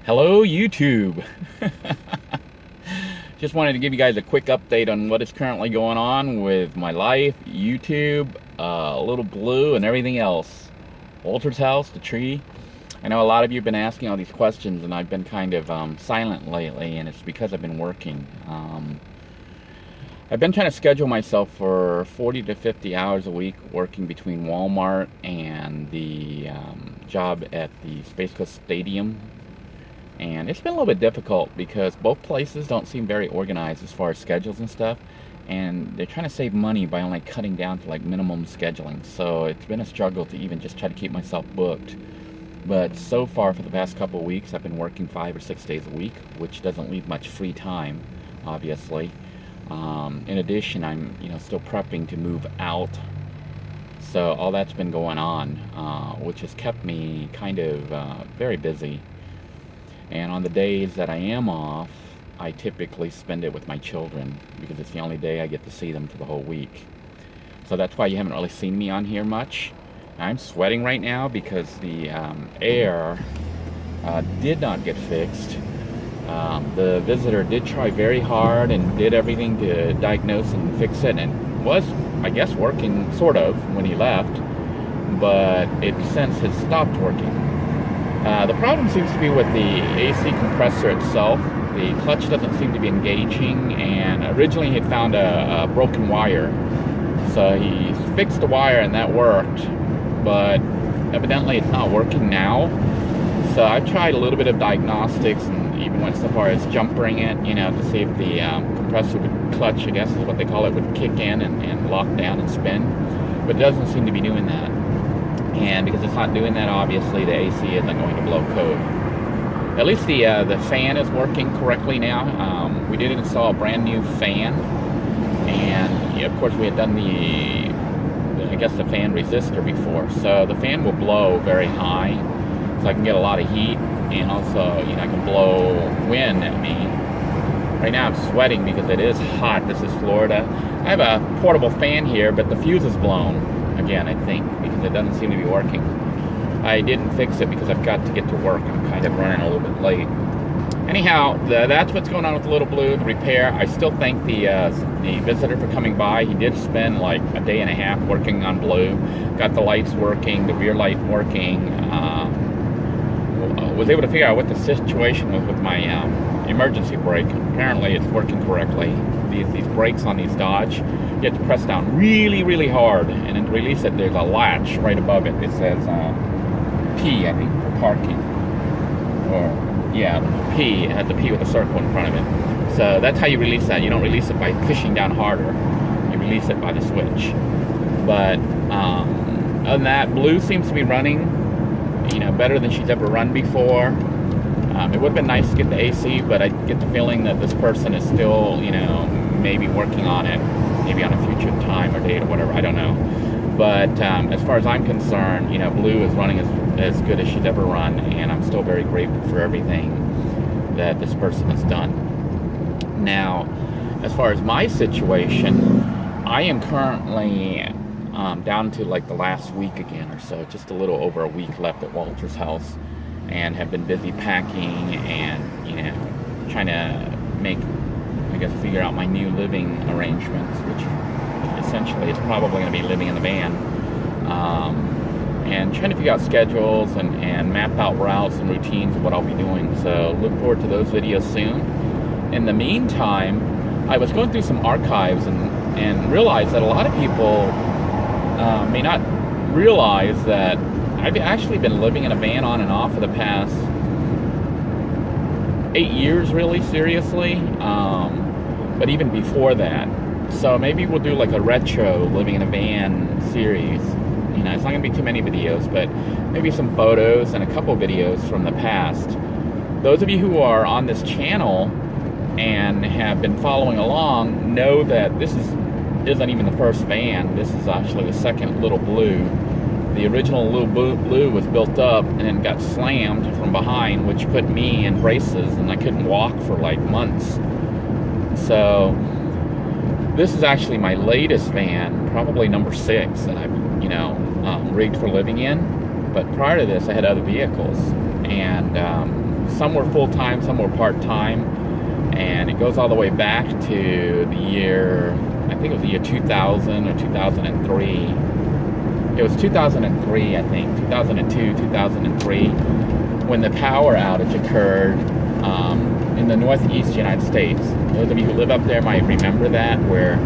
Hello, YouTube. Just wanted to give you guys a quick update on what is currently going on with my life, YouTube, Little Blue, and everything else. Walter's house, the tree. I know a lot of you have been asking all these questions, and I've been kind of silent lately, and it's because I've been working. I've been trying to schedule myself for 40 to 50 hours a week working between Walmart and the job at the Space Coast Stadium. And it's been a little bit difficult because both places don't seem very organized as far as schedules and stuff. And they're trying to save money by only cutting down to like minimum scheduling. So it's been a struggle to even just try to keep myself booked. But so far for the past couple of weeks, I've been working 5 or 6 days a week, which doesn't leave much free time, obviously. In addition, I'm still prepping to move out. So all that's been going on, which has kept me kind of very busy. And on the days that I am off, I typically spend it with my children because it's the only day I get to see them for the whole week. So that's why you haven't really seen me on here much. I'm sweating right now because the air did not get fixed. The visitor did try very hard and did everything to diagnose and fix it, and was, I guess, working sort of when he left, but it since has stopped working. The problem seems to be with the AC compressor itself. The clutch doesn't seem to be engaging, and originally he had found a broken wire. So he fixed the wire and that worked, but evidently it's not working now. So I've tried a little bit of diagnostics and even went so far as jumpering it, to see if the compressor would clutch, I guess is what they call it, would kick in and lock down and spin. But it doesn't seem to be doing that. And because it's not doing that, obviously the AC isn't going to blow code. At least the fan is working correctly now. We did install a brand new fan, and of course we had done the fan resistor before. So the fan will blow very high, so I can get a lot of heat, and also I can blow wind at me. Right now I'm sweating because it is hot. This is Florida. I have a portable fan here, but the fuse is blown. Again, I think, because it doesn't seem to be working. I didn't fix it because I've got to get to work. I'm kind of running a little bit late. Anyhow, that's what's going on with Little Blue, the repair. I still thank the visitor for coming by. He did spend like a day and a half working on Blue. Got the lights working, the rear light working. Was able to figure out what the situation was with my emergency brake. Apparently it's working correctly. These brakes on these Dodge, you have to press down really, really hard, and then to release it, there's a latch right above it. It says P, I think, for parking. Or, yeah, P. It has the P with a circle in front of it. So that's how you release that. You don't release it by pushing down harder. You release it by the switch. But other than that, Blue seems to be running, better than she's ever run before. It would have been nice to get the AC, but I get the feeling that this person is still, maybe working on it, maybe on a future time or date or whatever, I don't know. But as far as I'm concerned, Blue is running as good as she's ever run, and I'm still very grateful for everything that this person has done. Now, as far as my situation, I am currently down to like the last week again or so, just a little over a week left at Walter's house, and have been busy packing and, trying to figure out my new living arrangements, which essentially is probably going to be living in the van, and trying to figure out schedules and map out routes and routines of what I'll be doing. So look forward to those videos soon. In the meantime, I was going through some archives and realized that a lot of people may not realize that I've actually been living in a van on and off for the past 8 years, really, seriously. But even before that. So maybe we'll do like a retro living in a van series. It's not going to be too many videos, but maybe some photos and a couple videos from the past. Those of you who are on this channel and have been following along know that this isn't even the first van. This is actually the second Little Blue. The original Little Blue was built up and then got slammed from behind, which put me in braces, and I couldn't walk for like months. So this is actually my latest van, probably number 6 that I've rigged for living in. But prior to this, I had other vehicles, and some were full-time, some were part-time, and it goes all the way back to the year, I think it was the year 2000 or 2003. It was 2003, I think, 2002, 2003, when the power outage occurred in the northeast United States. Those of you who live up there might remember that, where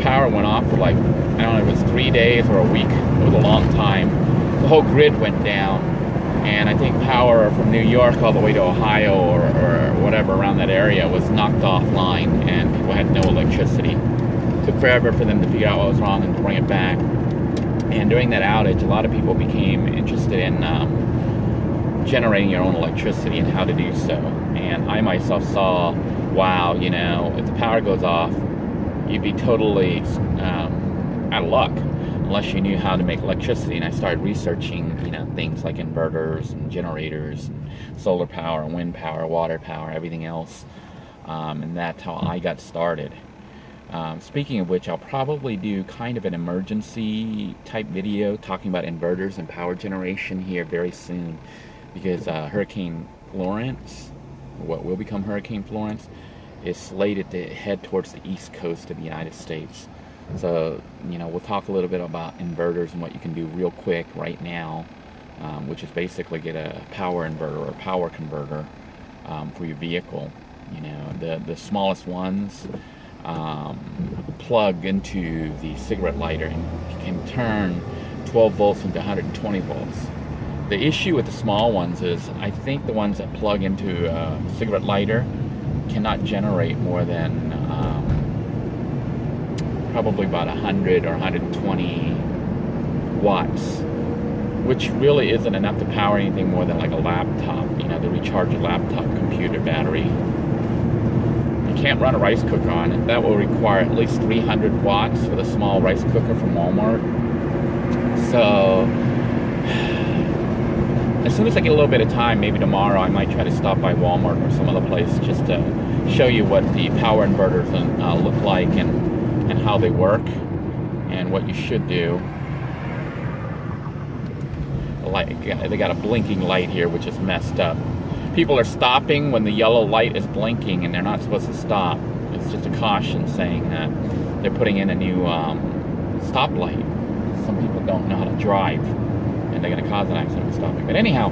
power went off for like, I don't know, it was 3 days or a week. It was a long time. The whole grid went down, and I think power from New York all the way to Ohio or whatever around that area was knocked offline, and people had no electricity. It took forever for them to figure out what was wrong and to bring it back. And during that outage, a lot of people became interested in generating your own electricity and how to do so. And I myself saw, wow, you know, if the power goes off, you'd be totally out of luck unless you knew how to make electricity. And I started researching, you know, things like inverters and generators and solar power, wind power, water power, everything else. And that's how I got started. Speaking of which, I'll probably do kind of an emergency type video talking about inverters and power generation here very soon, because Hurricane Florence, what will become Hurricane Florence, is slated to head towards the east coast of the United States. So, you know, we'll talk a little bit about inverters and what you can do real quick right now, which is basically get a power inverter or a power converter for your vehicle. You know, the smallest ones plug into the cigarette lighter and can turn 12 volts into 120 volts. The issue with the small ones is, I think the ones that plug into a cigarette lighter cannot generate more than probably about 100 or 120 watts, which really isn't enough to power anything more than like a laptop, you know, to recharge a laptop computer battery. You can't run a rice cooker on it. That will require at least 300 watts for the small rice cooker from Walmart. So as soon as I get a little bit of time, maybe tomorrow, I might try to stop by Walmart or some other place just to show you what the power inverters look like and how they work and what you should do. They got a blinking light here, which is messed up. People are stopping when the yellow light is blinking, and they're not supposed to stop. It's just a caution saying that they're putting in a new stoplight. Some people don't know how to drive, and they're going to cause an accident with stopping. But anyhow,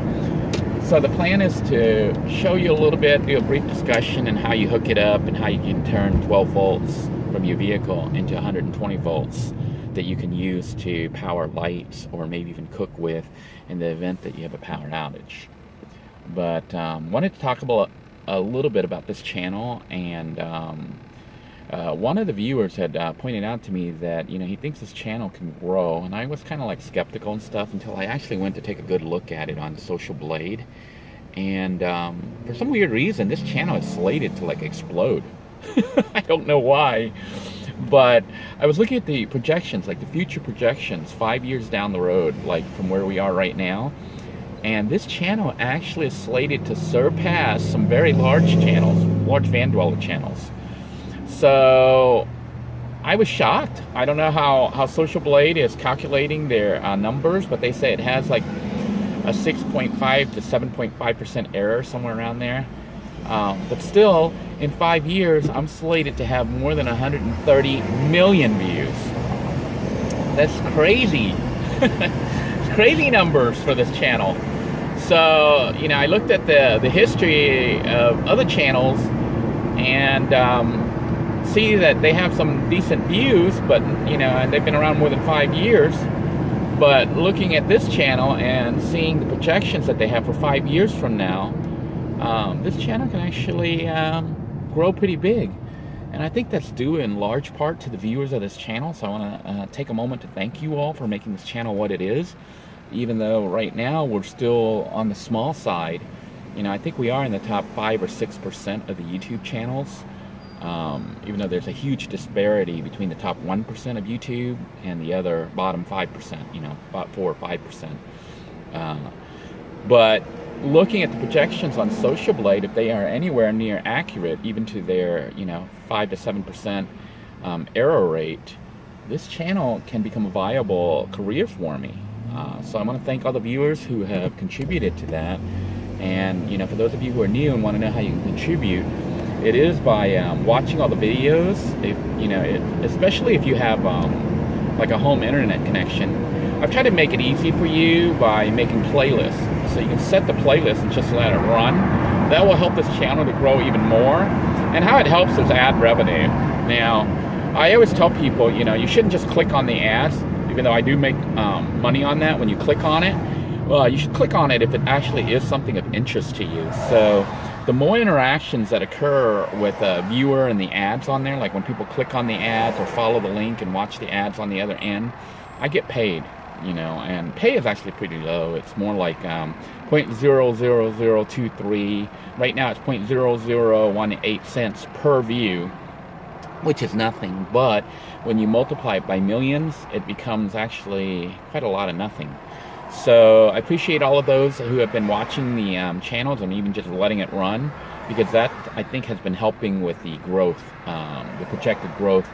so the plan is to show you a little bit, do a brief discussion on how you hook it up and how you can turn 12 volts from your vehicle into 120 volts that you can use to power lights or maybe even cook with in the event that you have a power outage. But wanted to talk about a little bit about this channel, and one of the viewers had pointed out to me that, you know, he thinks this channel can grow, and I was kind of like skeptical and stuff until I actually went to take a good look at it on Social Blade, and for some weird reason this channel is slated to like explode. I don't know why, but I was looking at the projections, like the future projections 5 years down the road, like from where we are right now. And this channel actually is slated to surpass some very large channels, large van dweller channels. So I was shocked. I don't know how Social Blade is calculating their numbers, but they say it has like a 6.5 to 7.5% error, somewhere around there. But still, in 5 years, I'm slated to have more than 130 million views. That's crazy. Crazy numbers for this channel. So, you know, I looked at the history of other channels and see that they have some decent views, but, you know, and they've been around more than 5 years. But looking at this channel and seeing the projections that they have for 5 years from now, this channel can actually grow pretty big. And I think that's due in large part to the viewers of this channel. So I want to take a moment to thank you all for making this channel what it is. Even though right now we're still on the small side, you know, I think we are in the top 5 or 6% of the YouTube channels. Even though there's a huge disparity between the top 1% of YouTube and the other bottom 5%, you know, about 4 or 5%. But looking at the projections on Social Blade, if they are anywhere near accurate, even to their, you know, 5 to 7% error rate, this channel can become a viable career for me. So I want to thank all the viewers who have contributed to that, And you know, for those of you who are new and want to know how you can contribute, it is by watching all the videos. If, you know, especially if you have like a home internet connection. I've tried to make it easy for you by making playlists. So you can set the playlist and just let it run. That will help this channel to grow even more. And how it helps is ad revenue. Now, I always tell people, you know, you shouldn't just click on the ads, even though I do make money on that when you click on it. Well, you should click on it if it actually is something of interest to you. So the more interactions that occur with a viewer and the ads on there, like when people click on the ads or follow the link and watch the ads on the other end, I get paid, you know, and pay is actually pretty low. It's more like 0.00023. Right now it's 0.0018 cents per view, which is nothing. But when you multiply it by millions, it becomes actually quite a lot of nothing. So I appreciate all of those who have been watching the channels and even just letting it run, because that, I think, has been helping with the growth, the projected growth.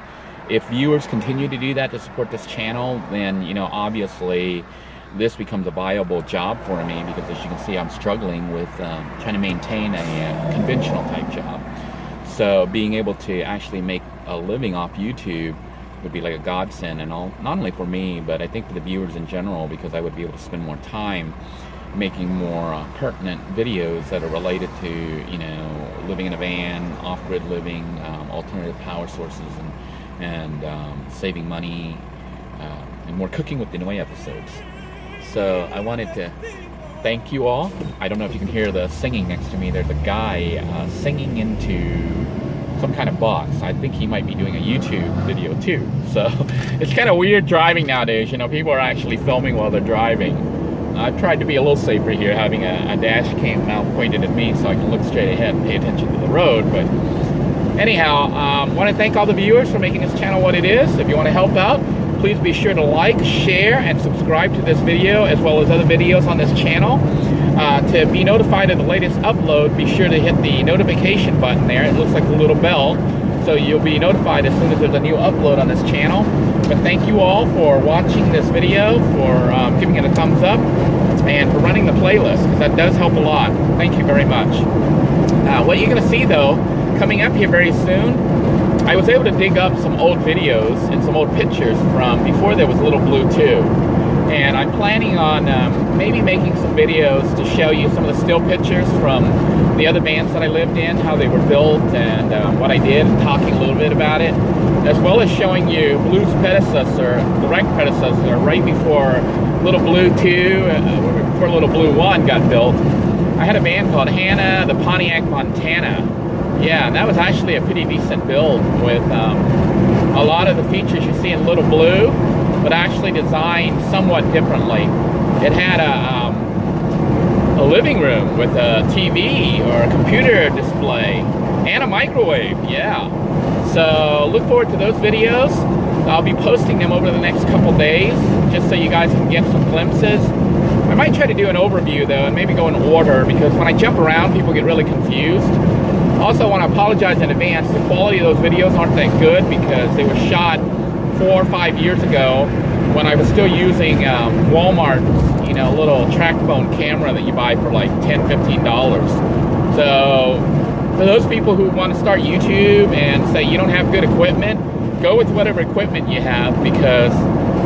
If viewers continue to do that to support this channel, then, you know, obviously this becomes a viable job for me, because as you can see, I'm struggling with trying to maintain a conventional type job. So being able to actually make a living off YouTube would be like a godsend, and all, not only for me, but I think for the viewers in general, because I would be able to spend more time making more pertinent videos that are related to, you know, living in a van, off-grid living, alternative power sources, and saving money, and more cooking with Denoy episodes. So I wanted to thank you all. I don't know if you can hear the singing next to me. There's a guy singing into some kind of box. I think he might be doing a YouTube video too. So it's kind of weird driving nowadays. You know, people are actually filming while they're driving. I've tried to be a little safer here, having a dash cam now pointed at me so I can look straight ahead and pay attention to the road. But anyhow, I want to thank all the viewers for making this channel what it is. If you want to help out, please be sure to like, share, and subscribe to this video, as well as other videos on this channel. To be notified of the latest upload, be sure to hit the notification button there. It looks like a little bell, so you'll be notified as soon as there's a new upload on this channel. But thank you all for watching this video, for giving it a thumbs up, and for running the playlist, because that does help a lot. Thank you very much. What you're going to see, though, coming up here very soon, I was able to dig up some old videos and some old pictures from before there was Little Blue 2. And I'm planning on maybe making some videos to show you some of the still pictures from the other bands that I lived in, how they were built, and what I did, and talking a little bit about it, as well as showing you Blue's predecessor, direct predecessor, right before Little Blue 2, before Little Blue 1 got built. I had a band called Hannah, the Pontiac Montana. Yeah, and that was actually a pretty decent build with a lot of the features you see in Little Blue, but actually designed somewhat differently. It had a living room with a TV or a computer display and a microwave, yeah. So look forward to those videos. I'll be posting them over the next couple days, just so you guys can get some glimpses. I might try to do an overview though, and maybe go in order, because when I jump around, people get really confused. Also, I want to apologize in advance. The quality of those videos aren't that good, because they were shot 4 or 5 years ago when I was still using Walmart's, you know, little track phone camera that you buy for like $10, $15. So for those people who want to start YouTube and say you don't have good equipment, go with whatever equipment you have, because,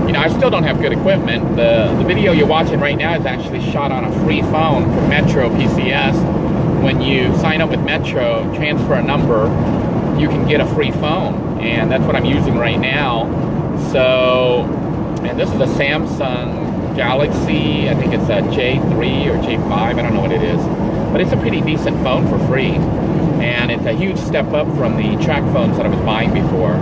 you know, I still don't have good equipment. The video you're watching right now is actually shot on a free phone from Metro PCS. When you sign up with Metro, transfer a number, you can get a free phone, and that's what I'm using right now. So, and this is a Samsung Galaxy, I think it's a J3 or J5, I don't know what it is, but it's a pretty decent phone for free, and it's a huge step up from the track phones that I was buying before,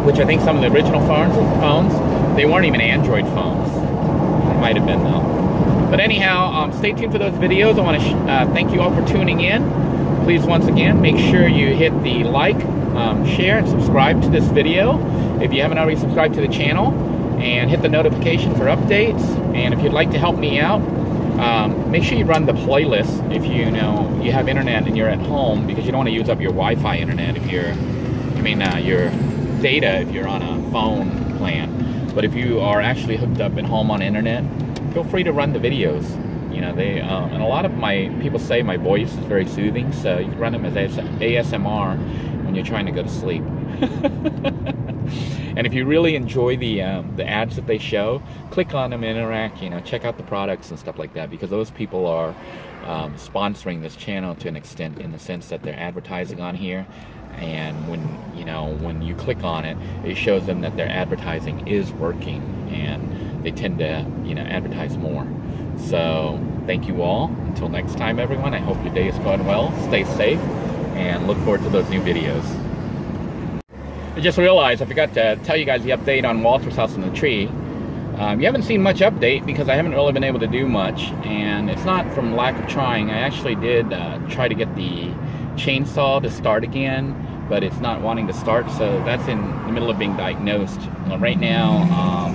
which I think some of the original phones, they weren't even Android phones. They might have been though. But anyhow, stay tuned for those videos. I want to thank you all for tuning in. Please, once again, make sure you hit the like, share, and subscribe to this video if you haven't already subscribed to the channel, and hit the notification for updates. And if you'd like to help me out, make sure you run the playlist if you know you have internet and you're at home, because you don't want to use up your Wi-Fi internet if you're, your data if you're on a phone plan. But if you are actually hooked up at home on internet, feel free to run the videos. You know, they and a lot of my people say my voice is very soothing, so you can run them as ASMR when you're trying to go to sleep. And if you really enjoy the ads that they show, click on them, interact, you know, check out the products and stuff like that, because those people are sponsoring this channel to an extent, in the sense that they're advertising on here. And when you click on it, it shows them that their advertising is working, and they tend to, you know, advertise more. So thank you all. Until next time, everyone, I hope your day is going well. Stay safe, and look forward to those new videos. I just realized I forgot to tell you guys the update on Walter's house and the tree. You haven't seen much update because I haven't really been able to do much, and it's not from lack of trying. I actually did try to get the chainsaw to start again, but it's not wanting to start, so that's in the middle of being diagnosed. Well, right now,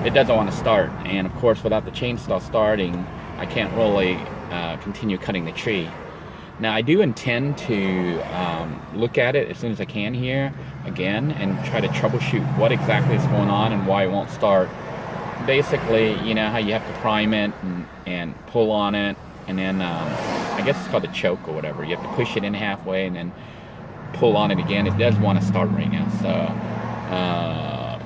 it doesn't want to start, and of course, without the chainsaw starting, I can't really continue cutting the tree. Now, I do intend to look at it as soon as I can here again and try to troubleshoot what exactly is going on and why it won't start. Basically, you know how you have to prime it and pull on it, and then I guess it's called a choke or whatever. You have to push it in halfway and then pull on it again. It does want to start right now, so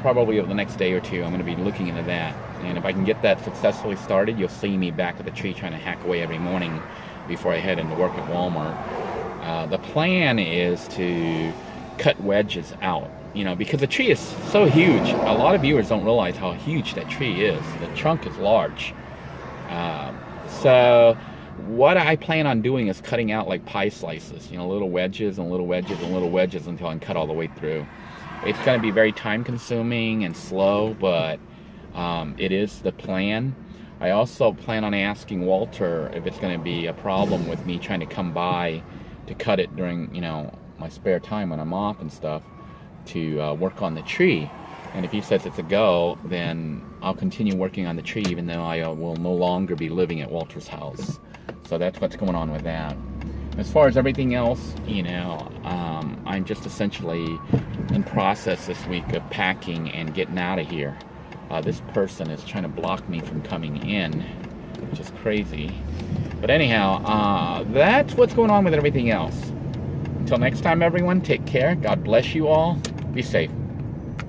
probably over the next day or two I'm going to be looking into that. And if I can get that successfully started, you'll see me back at the tree trying to hack away every morning before I head into work at Walmart. The plan is to cut wedges out, you know, because the tree is so huge. A lot of viewers don't realize how huge that tree is. The trunk is large. So what I plan on doing is cutting out like pie slices, you know, little wedges and little wedges and little wedges until I can cut all the way through. It's going to be very time consuming and slow, but it is the plan. I also plan on asking Walter if it's going to be a problem with me trying to come by to cut it during, you know, my spare time when I'm off and stuff, to work on the tree. And if he says it's a go, then I'll continue working on the tree, even though I will no longer be living at Walter's house. So that's what's going on with that. As far as everything else, you know, I'm just essentially in process this week of packing and getting out of here. This person is trying to block me from coming in, which is crazy. But anyhow, that's what's going on with everything else. Until next time, everyone, take care. God bless you all. Be safe.